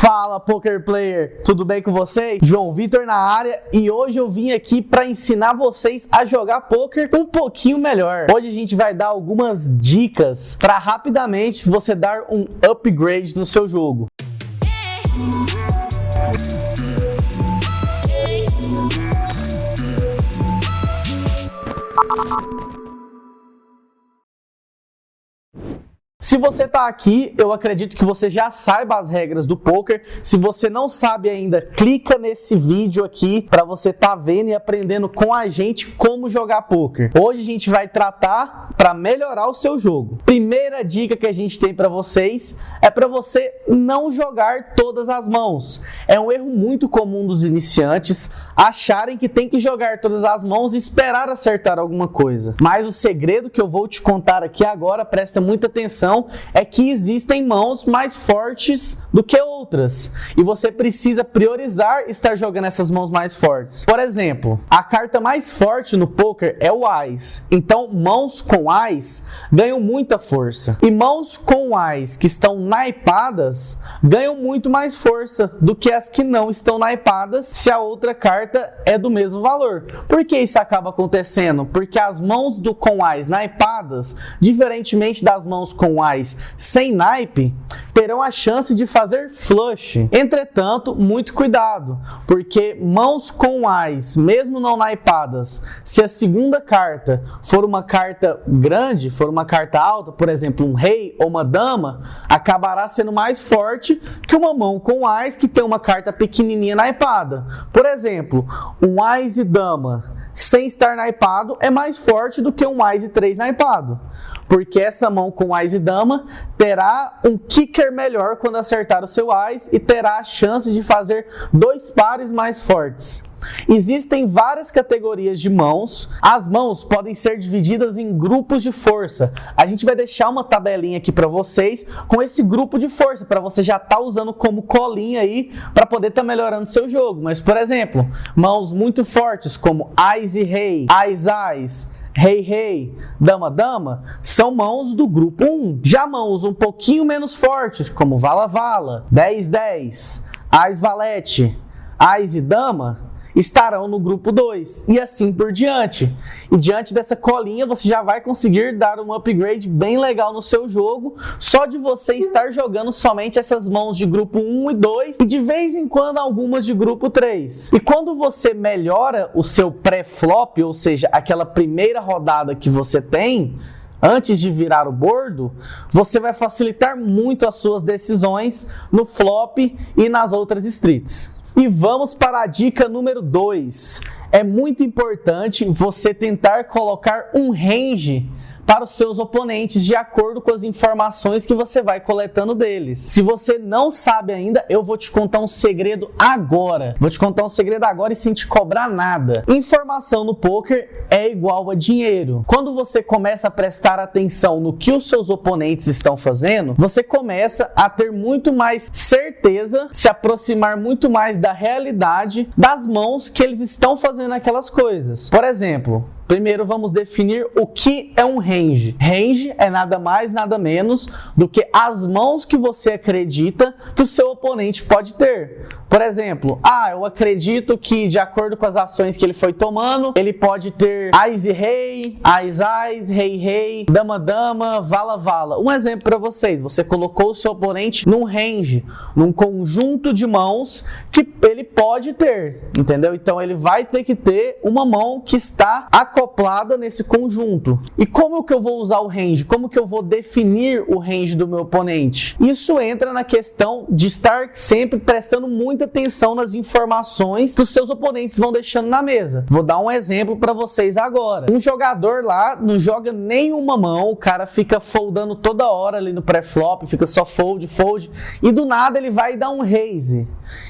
Fala, Poker Player! Tudo bem com vocês? João Vitor na área e hoje eu vim aqui para ensinar vocês a jogar poker um pouquinho melhor. Hoje a gente vai dar algumas dicas para rapidamente você dar um upgrade no seu jogo. Se você está aqui, eu acredito que você já saiba as regras do poker. Se você não sabe ainda, clica nesse vídeo aqui para você estar vendo e aprendendo com a gente como jogar poker. Hoje a gente vai tratar para melhorar o seu jogo. Primeira dica que a gente tem para vocês é para você não jogar todas as mãos. É um erro muito comum dos iniciantes acharem que tem que jogar todas as mãos e esperar acertar alguma coisa. Mas o segredo que eu vou te contar aqui agora, presta muita atenção, é que existem mãos mais fortes do que outras e você precisa priorizar estar jogando essas mãos mais fortes. Por exemplo, a carta mais forte no poker é o Ás, então mãos com Ás ganham muita força e mãos com Ás que estão naipadas ganham muito mais força do que as que não estão naipadas se a outra carta é do mesmo valor. Por que isso acaba acontecendo? Porque as mãos com Ás naipadas, diferentemente das mãos com Ás sem naipe, terão a chance de fazer flush. Entretanto, muito cuidado, porque mãos com Ás, mesmo não naipadas, se a segunda carta for uma carta grande, for uma carta alta, por exemplo, um rei ou uma dama, acabará sendo mais forte que uma mão com Ás que tem uma carta pequenininha naipada. Por exemplo, um Ás e dama sem estar naipado é mais forte do que um Ás e 3 naipado, porque essa mão com Ás e dama terá um kicker melhor quando acertar o seu Ás e terá a chance de fazer dois pares mais fortes. Existem várias categorias de mãos. As mãos podem ser divididas em grupos de força. A gente vai deixar uma tabelinha aqui para vocês com esse grupo de força, para você já estar usando como colinha aí para poder estar melhorando seu jogo. Mas, por exemplo, mãos muito fortes como Ás e Rei, Ás, Ás, Rei, Rei, Dama, Dama, são mãos do grupo 1. Já mãos um pouquinho menos fortes, como Vala, Vala, 10, 10, Ás, Valete, Ás e Dama, estarão no grupo 2 e assim por diante. E diante dessa colinha você já vai conseguir dar um upgrade bem legal no seu jogo, só de você estar jogando somente essas mãos de grupo 1 e 2 e de vez em quando algumas de grupo 3. E quando você melhora o seu pré-flop, ou seja, aquela primeira rodada que você tem antes de virar o bordo, você vai facilitar muito as suas decisões no flop e nas outras streets. E vamos para a dica número 2. É muito importante você tentar colocar um range para os seus oponentes de acordo com as informações que você vai coletando deles. Se você não sabe ainda, eu vou te contar um segredo agora. Vou te contar um segredo agora e sem te cobrar nada. Informação no poker é igual a dinheiro. Quando você começa a prestar atenção no que os seus oponentes estão fazendo, você começa a ter muito mais certeza, se aproximar muito mais da realidade das mãos que eles estão fazendo aquelas coisas. Por exemplo, primeiro vamos definir o que é um range. Range é nada mais, nada menos do que as mãos que você acredita que o seu oponente pode ter. Por exemplo, eu acredito que de acordo com as ações que ele foi tomando, ele pode ter Ás e Rei, Ás, Ás, Rei, Rei, Dama, Dama, Vala, Vala. Um exemplo para vocês, você colocou o seu oponente num range, num conjunto de mãos que ele pode ter, entendeu? Então ele vai ter que ter uma mão que está acoplada nesse conjunto. E como que eu vou usar o range? Como que eu vou definir o range do meu oponente? Isso entra na questão de estar sempre prestando muita atenção nas informações que os seus oponentes vão deixando na mesa. Vou dar um exemplo para vocês agora. Um jogador lá não joga nenhuma mão, o cara fica foldando toda hora ali no pré-flop, fica só fold, fold, e do nada ele vai dar um raise.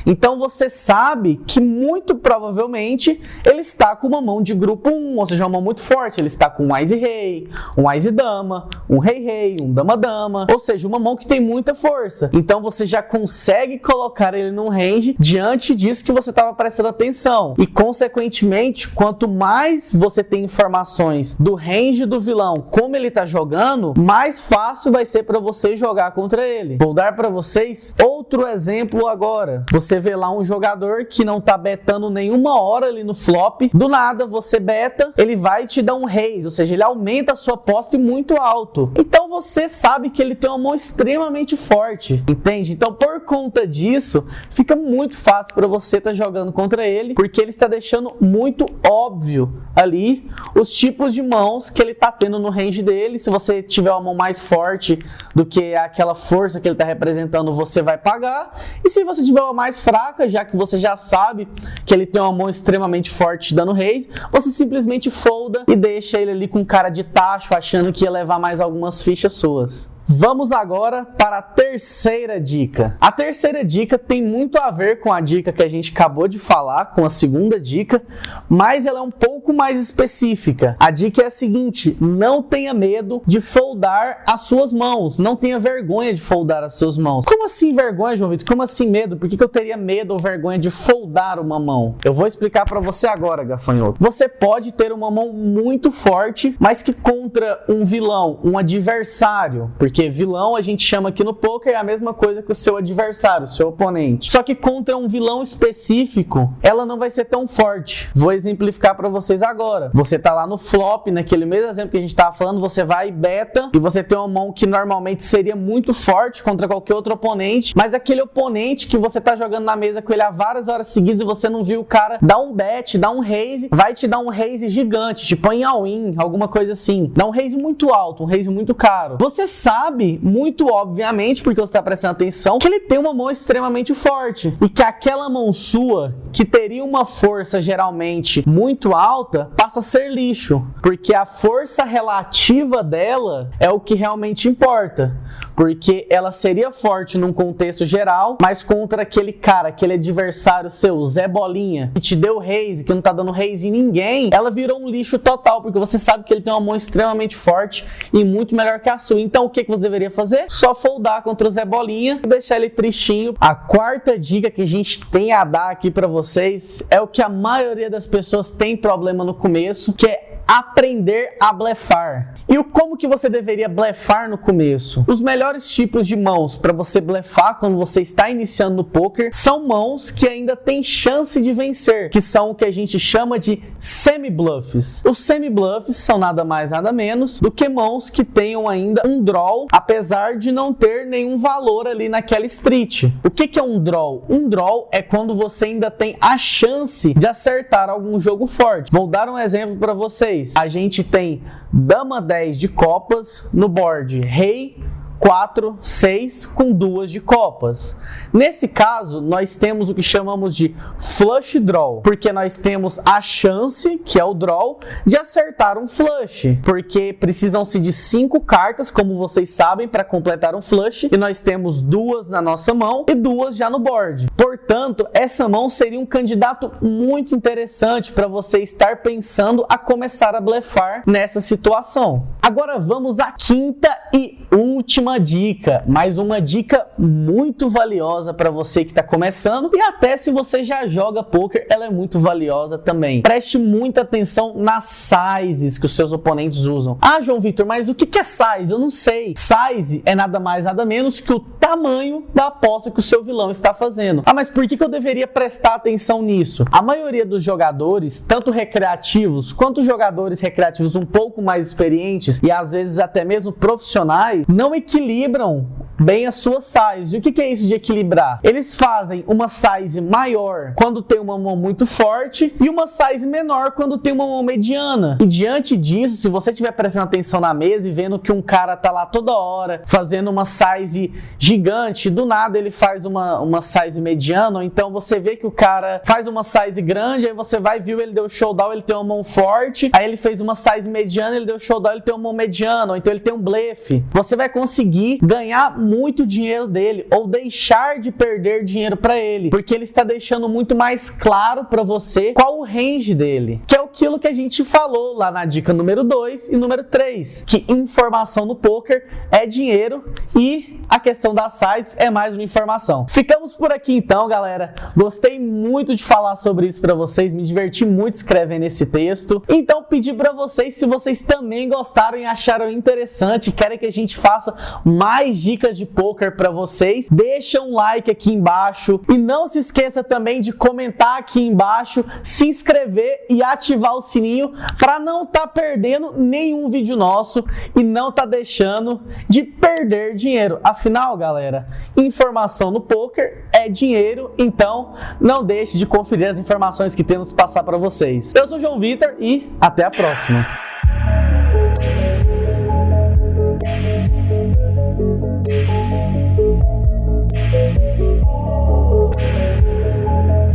Então você sabe que muito provavelmente ele está com uma mão de grupo 1, ou seja, uma mão muito forte. Ele está com um Ás-Rei, um Ás-Dama, um Rei-Rei, um Dama-Dama, ou seja, uma mão que tem muita força. Então você já consegue colocar ele num range diante disso que você estava prestando atenção. E consequentemente, quanto mais você tem informações do range do vilão, como ele está jogando, mais fácil vai ser para você jogar contra ele. Vou dar para vocês outro exemplo agora. Você vê lá um jogador que não está betando nenhuma hora ali no flop, do nada você beta, ele vai te dar um raise, ou seja, ele aumenta a sua posse muito alto. Então você sabe que ele tem uma mão extremamente forte, entende? Então por conta disso, fica muito fácil para você estar jogando contra ele, porque ele está deixando muito óbvio ali os tipos de mãos que ele está tendo no range dele. Se você tiver uma mão mais forte do que aquela força que ele está representando, você vai pagar. E se você tiver uma mais fraca, já que você já sabe que ele tem uma mão extremamente forte dando raise, você simplesmente folda e deixa ele ali com cara de tacho, achando que ia levar mais algumas fichas suas. Vamos agora para a terceira dica. A terceira dica tem muito a ver com a dica que a gente acabou de falar, com a segunda dica, mas ela é um pouco mais específica. A dica é a seguinte: não tenha medo de foldar as suas mãos, não tenha vergonha de foldar as suas mãos. Como assim vergonha, João Vitor? Como assim medo? Por que eu teria medo ou vergonha de foldar uma mão? Eu vou explicar para você agora, gafanhoto. Você pode ter uma mão muito forte, mas que contra um vilão, um adversário, porque vilão a gente chama aqui no poker é a mesma coisa que o seu adversário, o seu oponente. Só que contra um vilão específico, ela não vai ser tão forte. Vou exemplificar para vocês agora. Você tá lá no flop, naquele mesmo exemplo que a gente tava falando, você vai e beta, e você tem uma mão que normalmente seria muito forte contra qualquer outro oponente, mas aquele oponente que você tá jogando na mesa com ele há várias horas seguidas e você não viu o cara dar um bet, dar um raise, vai te dar um raise gigante, tipo em all-in, alguma coisa assim. Dá um raise muito alto, um raise muito caro. Você sabe, muito obviamente, porque você está prestando atenção, que ele tem uma mão extremamente forte e que aquela mão sua, que teria uma força geralmente muito alta, passa a ser lixo, porque a força relativa dela é o que realmente importa, porque ela seria forte num contexto geral, mas contra aquele cara, aquele adversário seu, Zé Bolinha, que te deu raise, que não tá dando raise em ninguém, ela virou um lixo total, porque você sabe que ele tem uma mão extremamente forte e muito melhor que a sua. Então o que você deveria fazer? Só foldar contra o Zé Bolinha e deixar ele tristinho. A quarta dica que a gente tem a dar aqui para vocês é o que a maioria das pessoas tem problema no começo, que é aprender a blefar. E como que você deveria blefar no começo? Os melhores tipos de mãos para você blefar quando você está iniciando no poker são mãos que ainda têm chance de vencer, que são o que a gente chama de semi-bluffs. Os semi-bluffs são nada mais nada menos do que mãos que tenham ainda um draw, apesar de não ter nenhum valor ali naquela street. O que é um draw? Um draw é quando você ainda tem a chance de acertar algum jogo forte. Vou dar um exemplo para vocês. A gente tem Dama 10 de copas no board, Rei 4, 6 com 2 de copas. Nesse caso, nós temos o que chamamos de flush draw, porque nós temos a chance, que é o draw, de acertar um flush, porque precisam-se de 5 cartas, como vocês sabem, para completar um flush, e nós temos 2 na nossa mão e 2 já no board. Portanto, essa mão seria um candidato muito interessante para você estar pensando a começar a blefar nessa situação. Agora vamos à quinta e última dica, mais uma dica muito valiosa para você que está começando, e até se você já joga poker, ela é muito valiosa também. Preste muita atenção nas sizes que os seus oponentes usam. Ah, João Vitor, mas o que é size? Eu não sei. Size é nada mais nada menos que o tamanho da aposta que o seu vilão está fazendo. Ah, mas por que eu deveria prestar atenção nisso? A maioria dos jogadores, tanto recreativos quanto jogadores recreativos um pouco mais experientes e às vezes até mesmo profissionais, não equilibram bem a sua size. E o que é isso de equilibrar? Eles fazem uma size maior quando tem uma mão muito forte e uma size menor quando tem uma mão mediana. E diante disso, se você estiver prestando atenção na mesa e vendo que um cara tá lá toda hora fazendo uma size gigante, do nada ele faz uma size mediana, ou então você vê que o cara faz uma size grande, aí você vai, viu, ele deu showdown, ele tem uma mão forte, aí ele fez uma size mediana, ele deu showdown, ele tem uma mão mediana, ou então ele tem um blefe. Você vai conseguir ganhar muito dinheiro dele ou deixar de perder dinheiro para ele, porque ele está deixando muito mais claro para você qual o range dele, que é aquilo que a gente falou lá na dica número 2 e número 3, que informação no poker é dinheiro e a questão das sites é mais uma informação. Ficamos por aqui então, galera. Gostei muito de falar sobre isso para vocês, me diverti muito escrevendo esse texto. Então pedi para vocês, se vocês também gostaram e acharam interessante, querem que a gente faça mais dicas de poker para vocês, deixa um like aqui embaixo e não se esqueça também de comentar aqui embaixo, se inscrever e ativar o sininho para não estar perdendo nenhum vídeo nosso e não estar deixando de perder dinheiro. Afinal, galera, informação no poker é dinheiro, então não deixe de conferir as informações que temos que passar para vocês. Eu sou o João Vitor e até a próxima.